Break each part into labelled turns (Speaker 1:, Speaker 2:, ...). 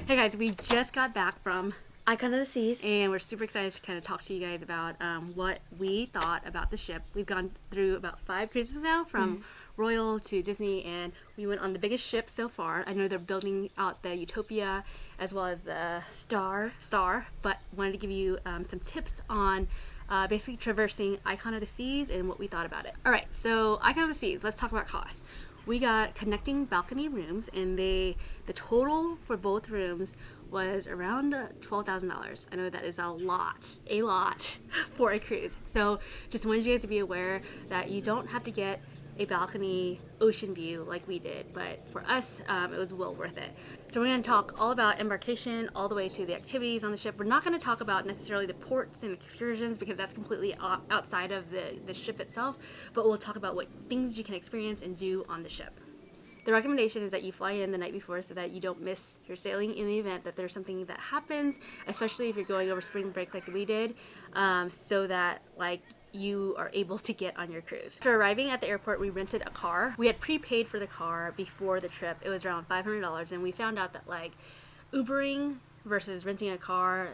Speaker 1: Hey guys, we just got back from
Speaker 2: Icon of the Seas.
Speaker 1: and we're super excited to kind of talk to you guys about what we thought about the ship. We've gone through about 5 cruises now, from Royal to Disney, and we went on the biggest ship so far. I know they're building out the Utopia as well as the
Speaker 2: Star.
Speaker 1: but wanted to give you some tips on basically traversing Icon of the Seas and what we thought about it. All right, so Icon of the Seas, let's talk about costs. We got connecting balcony rooms, and the total for both rooms was around $12,000. I know that is a lot for a cruise. So just wanted you guys to be aware that you don't have to get a balcony ocean view like we did, but for us it was well worth it. So we're going to talk all about embarkation all the way to the activities on the ship. We're not going to talk about necessarily the ports and excursions because that's completely outside of the ship itself, but we'll talk about what things you can experience and do on the ship. The recommendation is that you fly in the night before so that you don't miss your sailing in the event that there's something that happens, especially if you're going over spring break like we did, so that you are able to get on your cruise. After arriving at the airport, we rented a car. We had prepaid for the car before the trip. It was around $500, and we found out that Ubering versus renting a car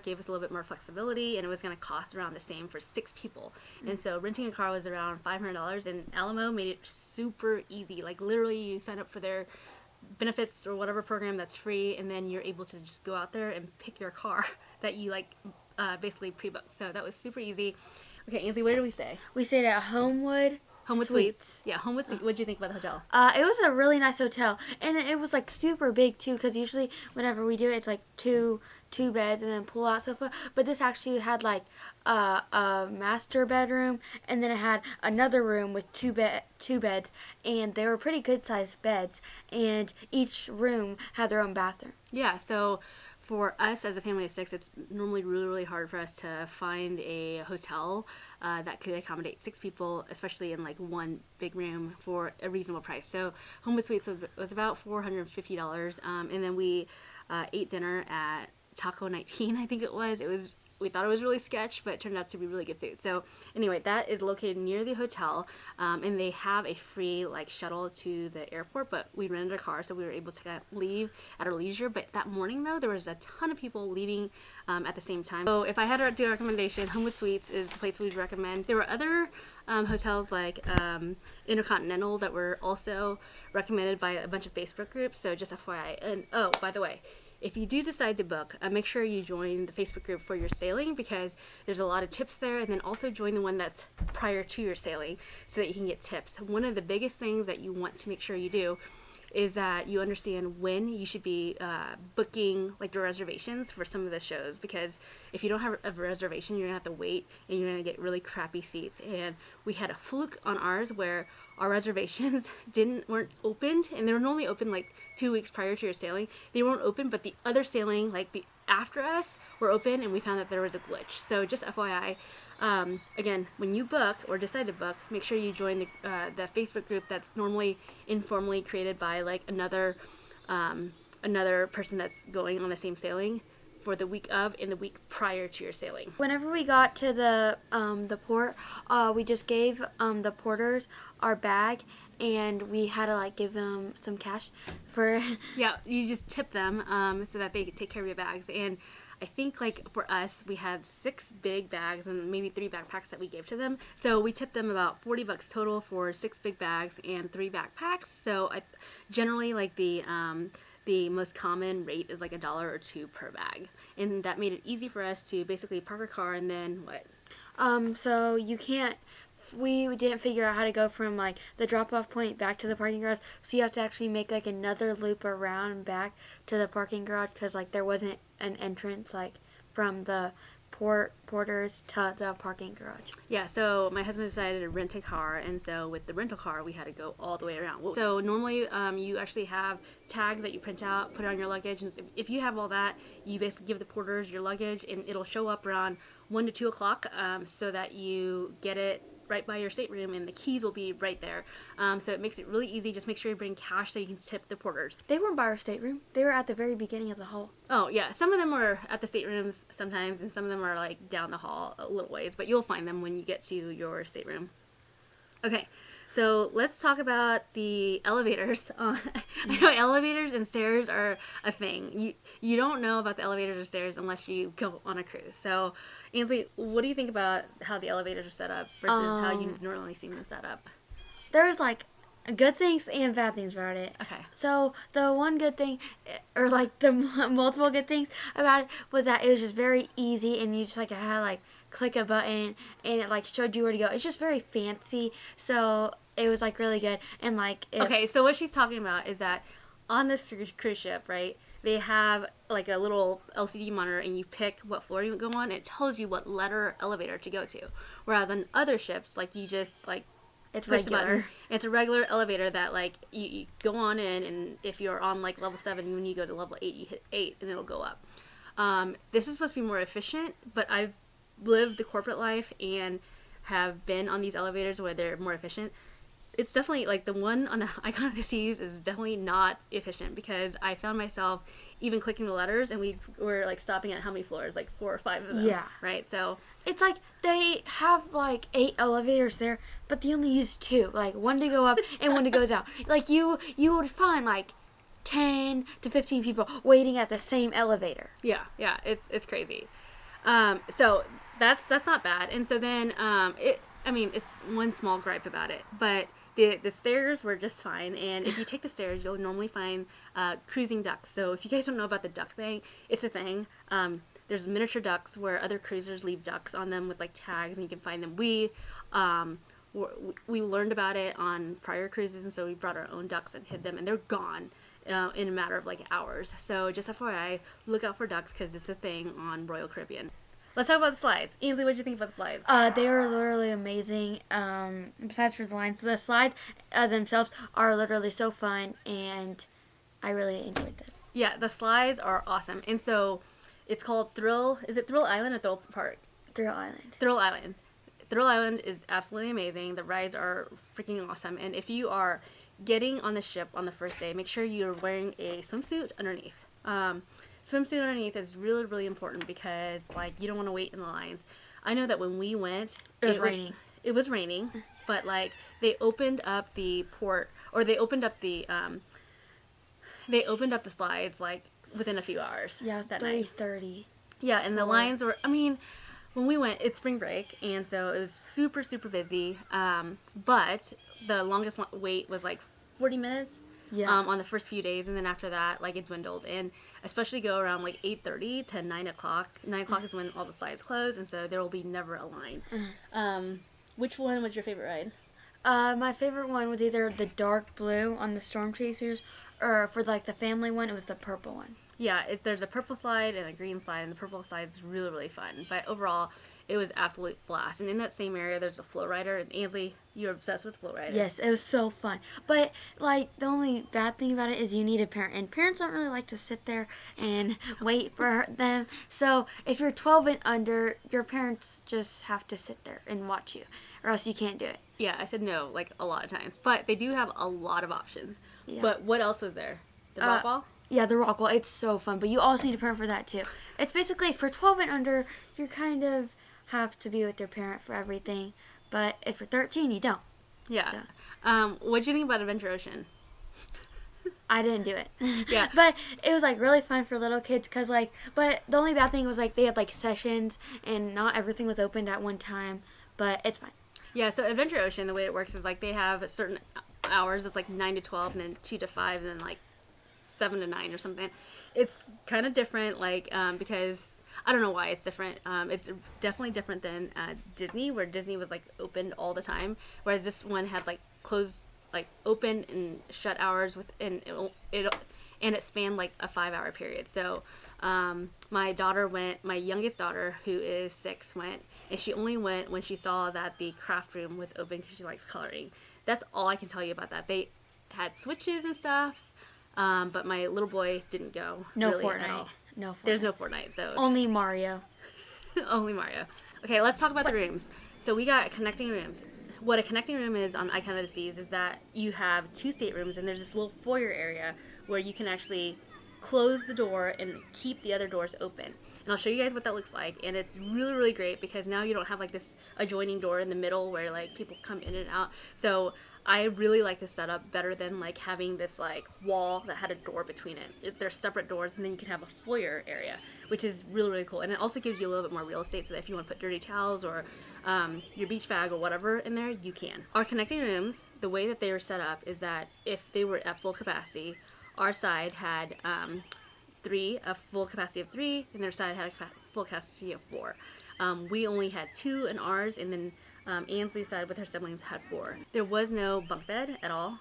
Speaker 1: gave us a little bit more flexibility, and it was going to cost around the same for 6 people. And so renting a car was around $500, and Alamo made it super easy. Literally you sign up for their benefits or whatever program that's free, and then you're able to just go out there and pick your car that you basically pre-booked. So that was super easy. Okay, Ainsley, where did we stay?
Speaker 2: We stayed at Homewood Suites.
Speaker 1: Yeah, Homewood Suites. What did you think about the hotel?
Speaker 2: It was a really nice hotel, and it was super big too. Because usually whenever we do it, it's two beds and then pull-out sofa. But this actually had a master bedroom, and then it had another room with two beds, and they were pretty good-sized beds. And each room had their own bathroom.
Speaker 1: Yeah, so for us as a family of 6, it's normally really hard for us to find a hotel that could accommodate 6 people, especially in one big room for a reasonable price. So Homewood Suites was about $450, and then we ate dinner at Taco 19, I think it was. We thought it was really sketch, but it turned out to be really good food. So anyway, that is located near the hotel, and they have a free shuttle to the airport, but we rented a car, so we were able to leave at our leisure. But that morning, though, there was a ton of people leaving at the same time. So if I had to do a recommendation, Homewood Suites is the place we'd recommend. There were other hotels like Intercontinental that were also recommended by a bunch of Facebook groups, so just FYI. And oh, by the way, if you do decide to book, make sure you join the Facebook group for your sailing, because there's a lot of tips there, and then also join the one that's prior to your sailing so that you can get tips. One of the biggest things that you want to make sure you do is that you understand when you should be booking your reservations for some of the shows, because if you don't have a reservation, you're gonna have to wait and you're gonna get really crappy seats. And we had a fluke on ours where our reservations weren't opened, and they were normally open 2 weeks prior to your sailing. They weren't open, but the other sailing the after us were open, and we found that there was a glitch. So just FYI, again, when you book or decide to book, make sure you join the Facebook group that's normally informally created by another person that's going on the same sailing for the week of and the week prior to your sailing.
Speaker 2: Whenever we got to the port, we just gave the porters our bag, and we had to give them some cash for.
Speaker 1: Yeah, you just tip them so that they could take care of your bags. And I think for us, we had 6 big bags and maybe 3 backpacks that we gave to them. So we tipped them about $40 total for 6 big bags and 3 backpacks. So generally the most common rate is $1 or $2 per bag, and that made it easy for us to basically park our car and then what?
Speaker 2: So you can't. We didn't figure out how to go from the drop-off point back to the parking garage, so you have to actually make another loop around and back to the parking garage, because there wasn't an entrance from the porters to the parking garage.
Speaker 1: Yeah, so my husband decided to rent a car, and so with the rental car we had to go all the way around. So normally you actually have tags that you print out, put on your luggage, and if you have all that, you basically give the porters your luggage, and it'll show up around 1 to 2 o'clock, so that you get it right by your stateroom, and the keys will be right there. So it makes it really easy. Just make sure you bring cash so you can tip the porters.
Speaker 2: They weren't by our stateroom. They were at the very beginning of the hall.
Speaker 1: Oh, yeah. Some of them were at the staterooms sometimes, and some of them are down the hall a little ways, but you'll find them when you get to your stateroom. Okay, So let's talk about the elevators. I know elevators and stairs are a thing. You don't know about the elevators or stairs unless you go on a cruise. So, Ainsley, what do you think about how the elevators are set up versus how you normally see them set up?
Speaker 2: There's like good things and bad things about it.
Speaker 1: Okay.
Speaker 2: So the one good thing, or like the multiple good things about it, was that it was just very easy, and you just like had like click a button, and it like showed you where to go. It's just very fancy, so it was like really good, and like
Speaker 1: Okay, so what she's talking about is that on this cruise ship, right? They have like a little LCD monitor, and you pick what floor you go on. And it tells you what letter elevator to go to. Whereas on other ships, like you just like
Speaker 2: it's
Speaker 1: push the button.
Speaker 2: regular.
Speaker 1: It's a regular elevator that like you go on in, and if you're on like level 7, when you go to level 8, you hit 8 and it'll go up. This is supposed to be more efficient, but I've lived the corporate life and have been on these elevators where they're more efficient. It's definitely like the one on the Icon of the Seas is definitely not efficient, because I found myself even clicking the letters, and we were like stopping at how many floors, like 4 or 5 of them.
Speaker 2: Yeah.
Speaker 1: Right. So
Speaker 2: It's like they have like 8 elevators there, but they only use 2, like one to go up and one to go down. Like you would find like 10 to 15 people waiting at the same elevator.
Speaker 1: yeah, it's crazy. So that's not bad. And so then it's one small gripe about it, but the stairs were just fine. And if you take the stairs, you'll normally find cruising ducks. So if you guys don't know about the duck thing, it's a thing. There's miniature ducks where other cruisers leave ducks on them with like tags, and you can find them. We learned about it on prior cruises, and so we brought our own ducks and hid them, and they're gone in a matter of like hours. So just FYI, look out for ducks, because it's a thing on Royal Caribbean. Let's talk about the slides. Ainsley, what did you think about the slides?
Speaker 2: They are literally amazing. Besides for the slides themselves are literally so fun, and I really enjoyed them.
Speaker 1: Yeah, the slides are awesome. And so it's called Thrill. Is it Thrill Island or Thrill Park?
Speaker 2: Thrill Island.
Speaker 1: Thrill Island. Thrill Island is absolutely amazing. The rides are freaking awesome. And if you are getting on the ship on the first day, make sure you're wearing a swimsuit underneath. Swimsuit underneath is really, really important, because like you don't want to wait in the lines. I know that when we went,
Speaker 2: It was raining,
Speaker 1: but like they opened up the port, or they opened up the slides like within a few hours.
Speaker 2: Yeah,
Speaker 1: that night.
Speaker 2: 3:30.
Speaker 1: Yeah, and the lines were. I mean, when we went, it's spring break, and so it was super, super busy. But the longest wait was like 40 minutes.
Speaker 2: Yeah.
Speaker 1: On the first few days, and then after that, like it dwindled, and especially go around like 8:30 to 9 o'clock. 9 o'clock is when all the slides close, and so there will be never a line. Which one was your favorite ride?
Speaker 2: My favorite one was either the dark blue on the Storm Chasers, or for like the family one, it was the purple one.
Speaker 1: Yeah, there's a purple slide and a green slide, and the purple slide is really, really fun. But overall, it was absolute blast. And in that same area, there's a flow rider. And Ainsley, you're obsessed with flow rider.
Speaker 2: Yes, it was so fun. But like the only bad thing about it is you need a parent, and parents don't really like to sit there and wait for them. So if you're 12 and under, your parents just have to sit there and watch you, or else you can't do it.
Speaker 1: Yeah, I said no like a lot of times, but they do have a lot of options.
Speaker 2: Yeah.
Speaker 1: But what else was there? The rock ball?
Speaker 2: Yeah, the rock wall. It's so fun, but you also need a parent for that too. It's basically for 12 and under, you kind of have to be with your parent for everything, but if you're 13, you don't.
Speaker 1: Yeah.
Speaker 2: So.
Speaker 1: What do you think about Adventure Ocean?
Speaker 2: I didn't do it.
Speaker 1: Yeah.
Speaker 2: But it was like really fun for little kids, cause like, but the only bad thing was like they had like sessions, and not everything was opened at one time, but it's fine.
Speaker 1: Yeah, so Adventure Ocean, the way it works is like they have certain hours. It's like 9 to 12, and then 2 to 5, and then like 7 to 9 or something. It's kind of different, like because I don't know why it's different. It's definitely different than Disney, where Disney was like opened all the time, whereas this one had like closed, like open and shut hours within it, and it spanned like a 5-hour period. So my daughter went. My youngest daughter, who is 6, went, and she only went when she saw that the craft room was open, because she likes coloring. That's all I can tell you about that. They had switches and stuff. But my little boy didn't go.
Speaker 2: No
Speaker 1: really
Speaker 2: Fortnite.
Speaker 1: At all.
Speaker 2: No Fortnite.
Speaker 1: There's no Fortnite, so
Speaker 2: Only Mario.
Speaker 1: only Mario. Okay, let's talk about the rooms. So we got connecting rooms. What a connecting room is on Icon of the Seas is that you have 2 staterooms, and there's this little foyer area where you can actually close the door and keep the other doors open. And I'll show you guys what that looks like. And it's really, really great, because now you don't have like this adjoining door in the middle where like people come in and out. So I really like this setup better than like having this like wall that had a door between it. There's separate doors, and then you can have a foyer area, which is really, really cool. And it also gives you a little bit more real estate, so that if you want to put dirty towels or your beach bag or whatever in there, you can. Our connecting rooms, the way that they were set up is that if they were at full capacity, our side had a full capacity of 3, and their side had a full capacity of 4. We only had 2 in ours, and then Ansley's side with her siblings had 4. There was no bunk bed at all.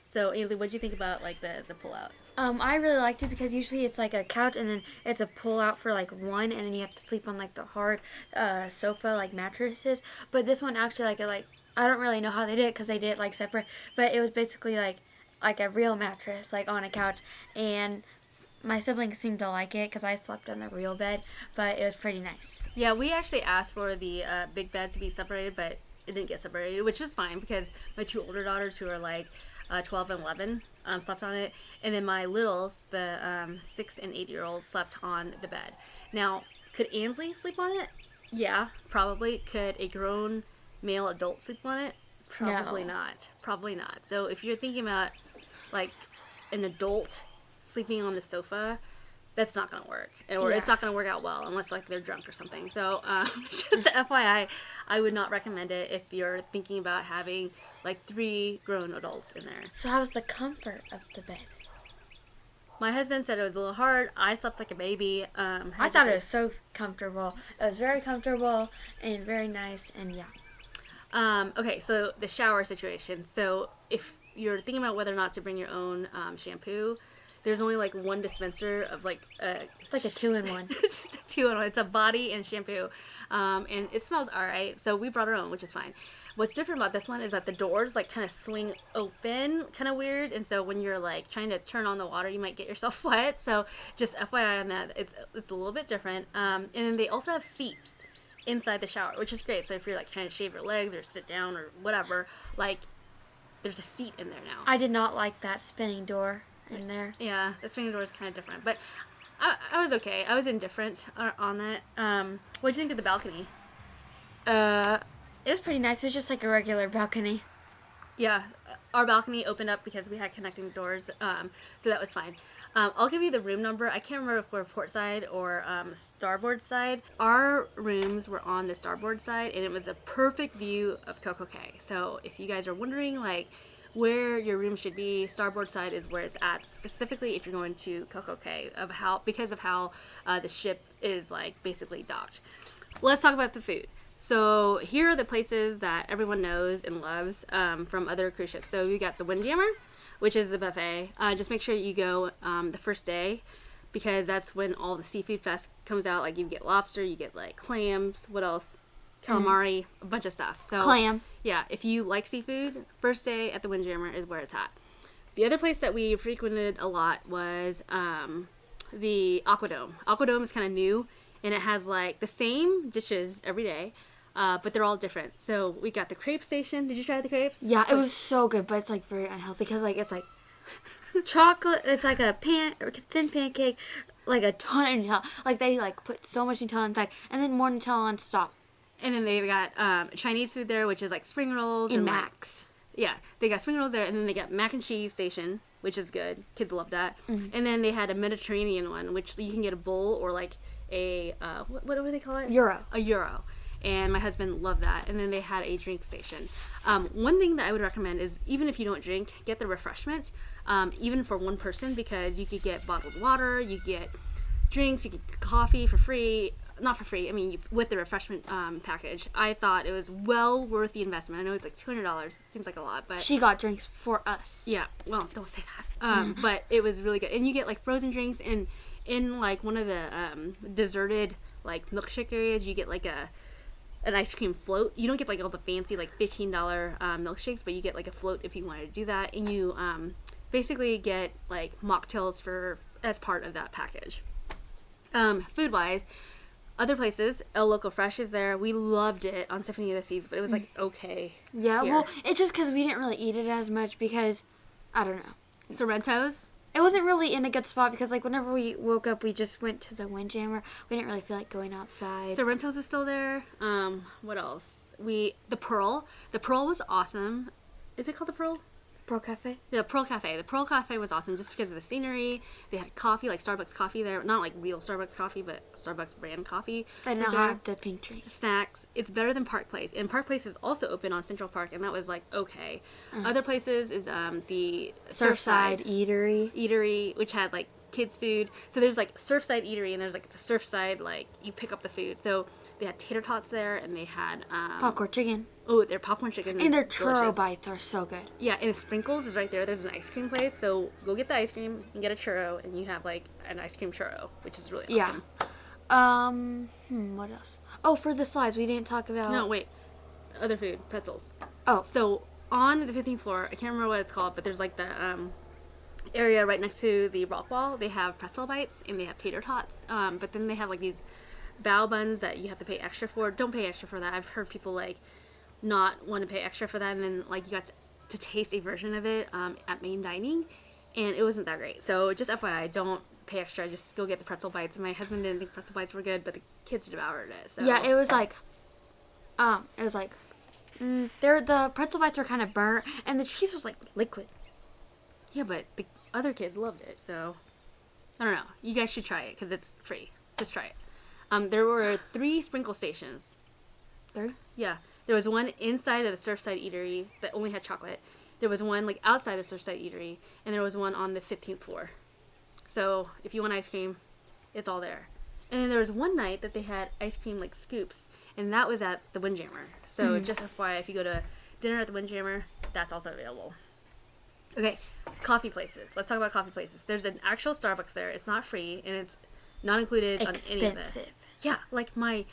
Speaker 1: So Ansley, what did you think about like the pull out?
Speaker 2: I really liked it because usually it's like a couch and then it's a pull out for like one, and then you have to sleep on like the hard sofa like mattresses. But this one actually like I don't really know how they did it because they did it like separate, but it was basically like a real mattress like on a couch, and my siblings seemed to like it because I slept on the real bed, but it was pretty nice.
Speaker 1: Yeah, we actually asked for the big bed to be separated, but it didn't get separated, which was fine because my 2 older daughters who are like 12 and 11 slept on it, and then my littles, the 6 and 8-year-olds, slept on the bed. Now, could Ansley sleep on it? Yeah, probably. Could a grown male adult sleep on it? Probably
Speaker 2: No.
Speaker 1: not. Probably not. So if you're thinking about like an adult sleeping on the sofa, that's not going to work. Or
Speaker 2: Yeah.
Speaker 1: it's not going to work out well unless like they're drunk or something. So just FYI, I would not recommend it if you're thinking about having like 3 grown adults in there.
Speaker 2: So how was the comfort of the bed?
Speaker 1: My husband said it was a little hard. I slept like a baby.
Speaker 2: I thought it was so comfortable. It was very comfortable and very nice, and yeah.
Speaker 1: Okay, so the shower situation. So if you're thinking about whether or not to bring your own shampoo, there's only like one dispenser of like
Speaker 2: It's like a 2-in-1.
Speaker 1: it's just a 2-in-1. It's a body and shampoo, and it smelled all right. So we brought our own, which is fine. What's different about this one is that the doors like kind of swing open, kind of weird, and so when you're like trying to turn on the water, you might get yourself wet. So just FYI on that, it's a little bit different. And then they also have seats inside the shower, which is great. So if you're like trying to shave your legs or sit down or whatever, like there's a seat in there now.
Speaker 2: I did not like that spinning door in there.
Speaker 1: Yeah, the spinning door is kind of different, but I was okay. I was indifferent on that. What did you think of the balcony?
Speaker 2: It was pretty nice. It was just like a regular balcony.
Speaker 1: Yeah, our balcony opened up because we had connecting doors, so that was fine. I'll give you the room number. I can't remember if we're port side or starboard side. Our rooms were on the starboard side, and it was a perfect view of CocoCay. So if you guys are wondering, like, where your room should be, starboard side is where it's at. Specifically, if you're going to CocoCay, because of how the ship is like basically docked. Let's talk about the food. So here are the places that everyone knows and loves from other cruise ships. So you got the Windjammer, which is the buffet. Just make sure you go the first day, because that's when all the seafood fest comes out. Like you get lobster, you get like clams, what else? Calamari, a bunch of stuff. So
Speaker 2: Clam.
Speaker 1: yeah, if you like seafood, first day at the Windjammer is where it's at. The other place that we frequented a lot was the Aquadome. Aquadome is kind of new, and it has like the same dishes every day. But they're all different. So we got the crepe station. Did you try the crepes?
Speaker 2: Yeah, it was so good, but it's like very unhealthy because like it's like chocolate. It's like a thin pancake, like a ton of Nutella. Like they like put so much Nutella inside, and then more Nutella on top.
Speaker 1: And then they've got Chinese food there, which is like spring rolls
Speaker 2: And
Speaker 1: like,
Speaker 2: Max.
Speaker 1: yeah, they got spring rolls there, and then they got mac and cheese station, which is good. Kids love that.
Speaker 2: Mm-hmm.
Speaker 1: And then they had a Mediterranean one, which you can get a bowl or like a what do they call it?
Speaker 2: Euro.
Speaker 1: A euro. And my husband loved that. And then they had a drink station. One thing that I would recommend is, even if you don't drink, get the refreshment, even for one person, because you could get bottled water, you could get drinks, you get coffee for free. Not for free, I mean, with the refreshment package. I thought it was well worth the investment. I know it's like $200. It seems like a lot, but
Speaker 2: She got drinks for us.
Speaker 1: yeah, well, don't say that. But it was really good. And you get like frozen drinks, and in like one of the deserted like milkshake areas, you get like an ice cream float. You don't get like all the fancy like $15 milkshakes, but you get like a float if you wanted to do that. And you basically get like mocktails as part of that package. Food wise, other places, El Loco Fresh is there. We loved it on Symphony of the Seas, but it was like okay.
Speaker 2: Yeah,
Speaker 1: here.
Speaker 2: well, it's just because we didn't really eat it as much because, I don't know.
Speaker 1: Sorrento's.
Speaker 2: It wasn't really in a good spot because, like, whenever we woke up, we just went to the Windjammer. We didn't really feel like going outside.
Speaker 1: Sorrento's is still there. What else? The Pearl. The Pearl was awesome. Is it called the Pearl?
Speaker 2: Pro Cafe.
Speaker 1: The Pearl Cafe. The Pearl Cafe was awesome just because of the scenery. They had coffee, like Starbucks coffee there. Not like real Starbucks coffee, but Starbucks brand coffee.
Speaker 2: They now have the pink drink.
Speaker 1: Snacks. It's better than Park Place. And Park Place is also open on Central Park, and that was like, okay. Other places is the
Speaker 2: Surfside
Speaker 1: Eatery, which had like kids food. So there's like Surfside Eatery, and there's like the Surfside, like you pick up the food. So they had tater tots there, and they had
Speaker 2: popcorn chicken.
Speaker 1: Oh, their popcorn chicken is
Speaker 2: and their
Speaker 1: delicious.
Speaker 2: churro bites are so good.
Speaker 1: Yeah, and Sprinkles is right there. There's an ice cream place, so go get the ice cream and get a churro, and you have like an ice cream churro, which is really awesome.
Speaker 2: What else? Oh, for the slides, we didn't talk about.
Speaker 1: No, wait. Other food, pretzels.
Speaker 2: Oh.
Speaker 1: So on the 15th floor, I can't remember what it's called, but there's like the area right next to the rock wall. They have pretzel bites and they have tater tots. But then they have like these bao buns that you have to pay extra for. Don't pay extra for that. I've heard people like not want to pay extra for that, and then like you got to taste a version of it at main dining, and it wasn't that great. So just FYI, don't pay extra. Just go get the pretzel bites. My husband didn't think pretzel bites were good, but the kids devoured it. So
Speaker 2: yeah, it was like the pretzel bites were kind of burnt, and the cheese was like liquid.
Speaker 1: Yeah, but the other kids loved it, so I don't know. You guys should try it because it's free. Just try it. There were 3 sprinkle stations.
Speaker 2: 3?
Speaker 1: Yeah. There was one inside of the Surfside Eatery that only had chocolate. There was one like outside the Surfside Eatery, and there was one on the 15th floor. So if you want ice cream, it's all there. And then there was one night that they had ice cream like scoops, and that was at the Windjammer. So just FYI, if you go to dinner at the Windjammer, that's also available. Okay, coffee places. Let's talk about coffee places. There's an actual Starbucks there. It's not free, and it's not included on any of it. Yeah, like my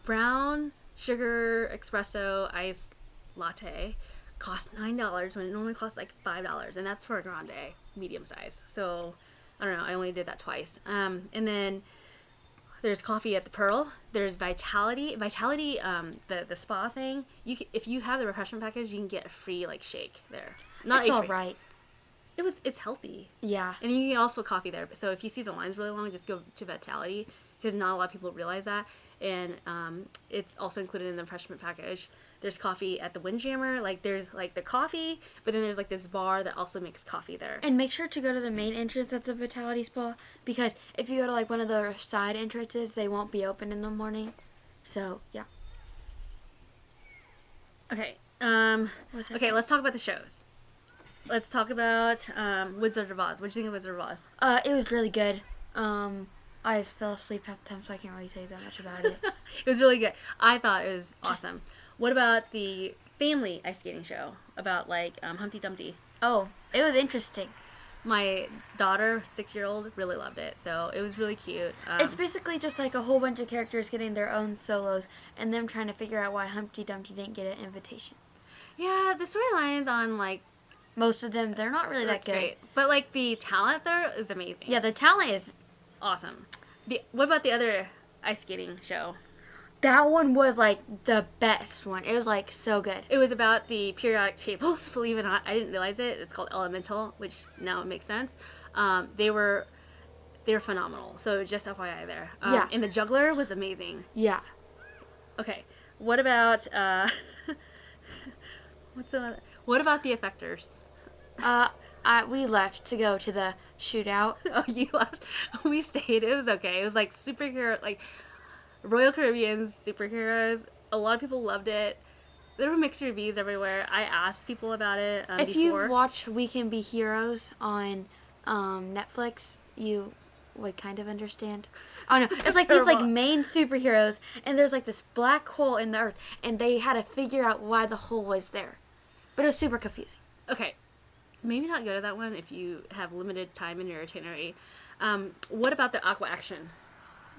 Speaker 1: brown sugar espresso iced latte cost $9 when it normally costs like $5, and that's for a grande medium size. So I don't know, I only did that twice. And then there's coffee at the Pearl. There's Vitality, the spa thing. If you have the refreshment package, you can get a free like shake there.
Speaker 2: It's all right.
Speaker 1: It's healthy.
Speaker 2: Yeah.
Speaker 1: And you can also coffee there. So if you see the lines really long, just go to Vitality, because not a lot of people realize that. And it's also included in the refreshment package. There's coffee at the Windjammer. Like there's like the coffee, but then there's like this bar that also makes coffee there.
Speaker 2: And make sure to go to the main entrance at the Vitality Spa, because if you go to like one of the side entrances, they won't be open in the morning. So yeah.
Speaker 1: Okay. Okay. Let's talk about the shows. Let's talk about Wizard of Oz. What did you think of Wizard of Oz?
Speaker 2: It was really good. I fell asleep half the time, so I can't really say that much about it.
Speaker 1: It was really good. I thought it was awesome. What about the family ice skating show about like Humpty Dumpty?
Speaker 2: Oh, it was interesting.
Speaker 1: My daughter, 6-year-old, really loved it. So it was really cute.
Speaker 2: It's basically just like a whole bunch of characters getting their own solos and them trying to figure out why Humpty Dumpty didn't get an invitation.
Speaker 1: Yeah, the storylines on like
Speaker 2: most of them, they're not really that good.
Speaker 1: Great. But like the talent there is amazing.
Speaker 2: Yeah, the talent is
Speaker 1: awesome. What about the other ice skating show?
Speaker 2: That one was like the best one. It was like so good.
Speaker 1: It was about the periodic tables. Believe it or not, I didn't realize it. It's called Elemental, which now it makes sense. They were phenomenal. So just FYI there.
Speaker 2: Yeah.
Speaker 1: And the juggler was amazing.
Speaker 2: Yeah.
Speaker 1: Okay. What about what about the effectors?
Speaker 2: We left to go to the shootout.
Speaker 1: Oh, you left. We stayed. It was okay. It was like superhero, like Royal Caribbean's superheroes. A lot of people loved it. There were mixed reviews everywhere. I asked people about it
Speaker 2: if
Speaker 1: before.
Speaker 2: you watch We Can Be Heroes on Netflix, you would kind of understand. Oh no, it's like these like main superheroes, and there's like this black hole in the earth, and they had to figure out why the hole was there. But it was super confusing.
Speaker 1: Okay. Maybe not go to that one if you have limited time in your itinerary. What about the Aqua Action?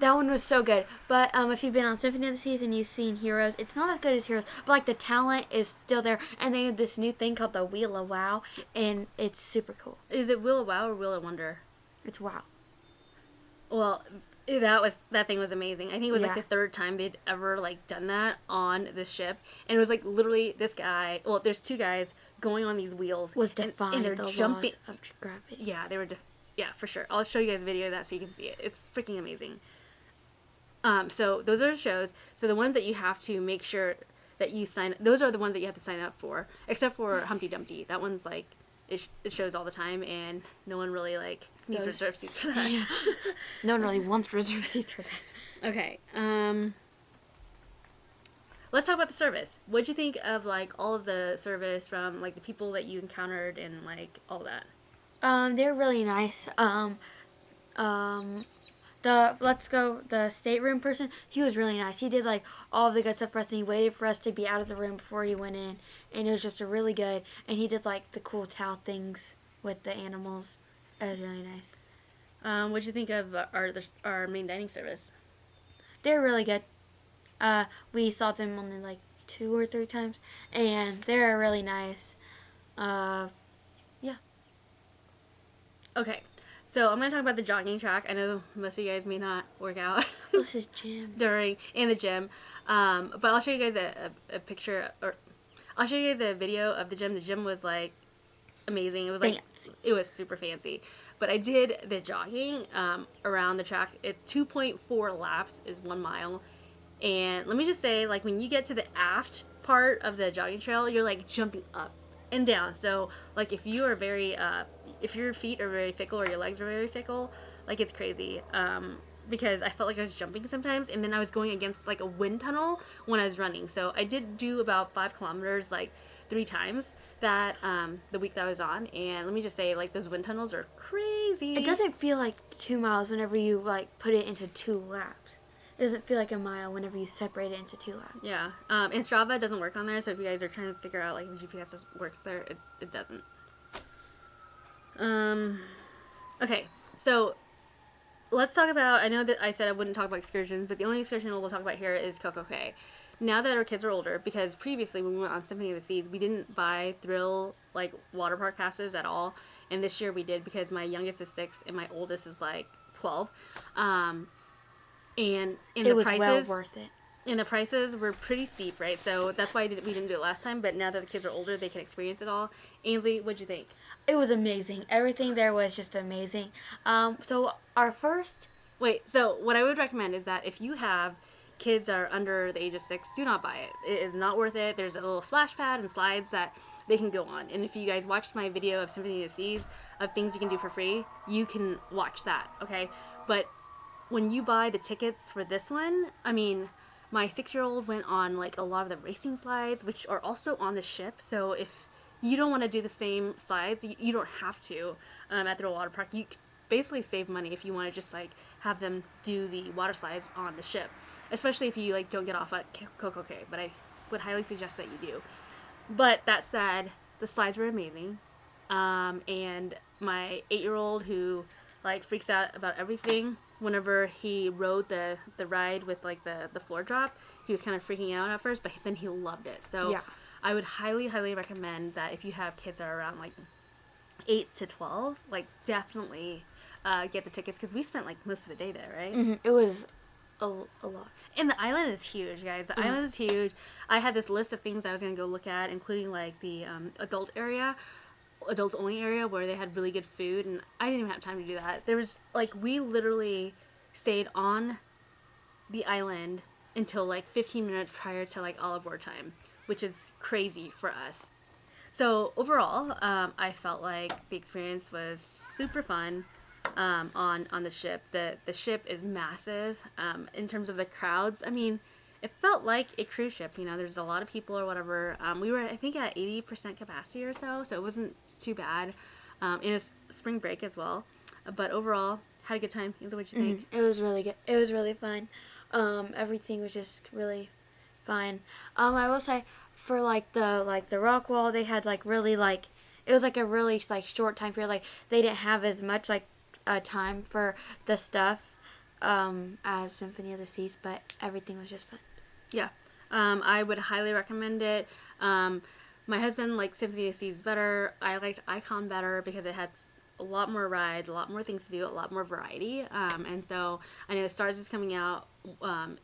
Speaker 2: That one was so good. But if you've been on Symphony of the Seas and you've seen Heroes, it's not as good as Heroes. But like the talent is still there. And they have this new thing called the Wheel of Wow. And it's super cool.
Speaker 1: Is it Wheel of Wow or Wheel of Wonder?
Speaker 2: It's Wow.
Speaker 1: Well, that thing was amazing. I think it was like the 3rd time they'd ever like done that on this ship. And it was like literally this guy, well, there's 2 guys going on these wheels.
Speaker 2: Was defying
Speaker 1: and they're
Speaker 2: the
Speaker 1: jumping
Speaker 2: laws of gravity.
Speaker 1: Yeah, they were yeah, for sure. I'll show you guys a video of that so you can see it. It's freaking amazing. So those are the shows. So the ones that you have to make sure that you sign. Those are the ones that you have to sign up for, except for Humpty Dumpty. That one's like it shows all the time, and no one really like needs reserve seats for that.
Speaker 2: Yeah. No one really wants reserve seats for that.
Speaker 1: Okay. Let's talk about the service. What'd you think of like all of the service from like the people that you encountered and like all that?
Speaker 2: They're really nice. The stateroom person, he was really nice. He did like all of the good stuff for us, and he waited for us to be out of the room before he went in, and it was just a really good. And he did like the cool towel things with the animals. It was really nice.
Speaker 1: What'd you think of our main dining service?
Speaker 2: They're really good. We saw them only like 2 or 3 times, and they're really nice. Yeah.
Speaker 1: Okay, so I'm gonna talk about the jogging track. I know most of you guys may not work out
Speaker 2: This is gym.
Speaker 1: in the gym, but I'll show you guys a picture, or I'll show you guys a video of the gym. The gym was like amazing. It was like it was super fancy. But I did the jogging around the track. 2.4 laps is 1 mile. And let me just say, like, when you get to the aft part of the jogging trail, you're, like, jumping up and down. So, like, if you are very, if your feet are very fickle or your legs are very fickle, like, it's crazy. Because I felt like I was jumping sometimes, and then I was going against, like, a wind tunnel when I was running. So I did do about 5 kilometers, like, 3 times that, the week that I was on. And let me just say, like, those wind tunnels are crazy.
Speaker 2: It doesn't feel like 2 miles whenever you, like, put it into 2 laps. It doesn't feel like a mile whenever you separate it into 2 laps.
Speaker 1: Yeah. And Strava doesn't work on there, so if you guys are trying to figure out like if GPS works there, it doesn't. Okay, so let's talk about. I know that I said I wouldn't talk about excursions, but the only excursion we'll talk about here is CocoCay. Now that our kids are older, because previously when we went on Symphony of the Seas, we didn't buy thrill like water park passes at all, and this year we did because my youngest is 6 and my oldest is like 12. And
Speaker 2: it was well worth it.
Speaker 1: And the prices were pretty steep, right? So that's why we didn't do it last time. But now that the kids are older, they can experience it all. Ainsley, what'd you think?
Speaker 2: It was amazing. Everything there was just amazing. So our first...
Speaker 1: Wait, so what I would recommend is that if you have kids that are under the age of 6, do not buy it. It is not worth it. There's a little splash pad and slides that they can go on. And if you guys watched my video of Symphony of the Seas, of things you can do for free, you can watch that, okay? But when you buy the tickets for this one, I mean, my 6-year-old went on like a lot of the racing slides, which are also on the ship. So if you don't want to do the same slides, you don't have to at the water park. You basically save money if you want to just like have them do the water slides on the ship, especially if you like don't get off at CocoCay. But I would highly suggest that you do. But that said, the slides were amazing, and my 8-year-old who like freaks out about everything. Whenever he rode the ride with like the floor drop, he was kind of freaking out at first, but then he loved it. So yeah. I would highly recommend that if you have kids that are around like 8 to 12, like definitely get the tickets, because we spent like most of the day there, right?
Speaker 2: Mm-hmm. It was a lot.
Speaker 1: And the island is huge, guys. The island is huge. I had this list of things I was going to go look at, including like the adults only area where they had really good food, and I didn't even have time to do that. There was like, we literally stayed on the island until like 15 minutes prior to like all aboard time, which is crazy for us. So overall, I felt like the experience was super fun on the ship. The ship is massive. In terms of the crowds, I mean, it felt like a cruise ship, you know, there's a lot of people or whatever. We were, I think, at 80% capacity or so it wasn't too bad. It was spring break as well. But overall, had a good time. What'd you think?
Speaker 2: It was really good. It was really fun. Everything was just really fun. I will say, for the rock wall, they had really it was like a really short time period. Like, they didn't have as much time for the stuff as Symphony of the Seas, but everything was just fun.
Speaker 1: Yeah. I would highly recommend it. My husband liked Symphony of the Seas better. I liked Icon better because it had a lot more rides, a lot more things to do, a lot more variety. And so I know Stars is coming out.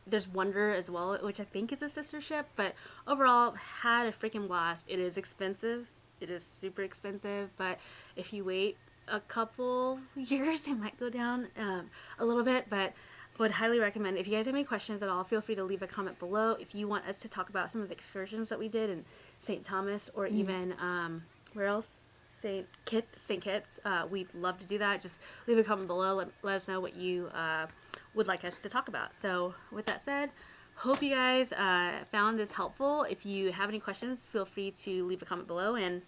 Speaker 1: There's Wonder as well, which I think is a sister ship. But overall, had a freaking blast. It is expensive. It is super expensive. But if you wait a couple years, it might go down a little bit. But would highly recommend, if you guys have any questions at all, feel free to leave a comment below. If you want us to talk about some of the excursions that we did in St. Thomas, or even where else, St. Kitts, we'd love to do that. Just leave a comment below. Let us know what you would like us to talk about. So with that said, hope you guys found this helpful. If you have any questions, feel free to leave a comment below, and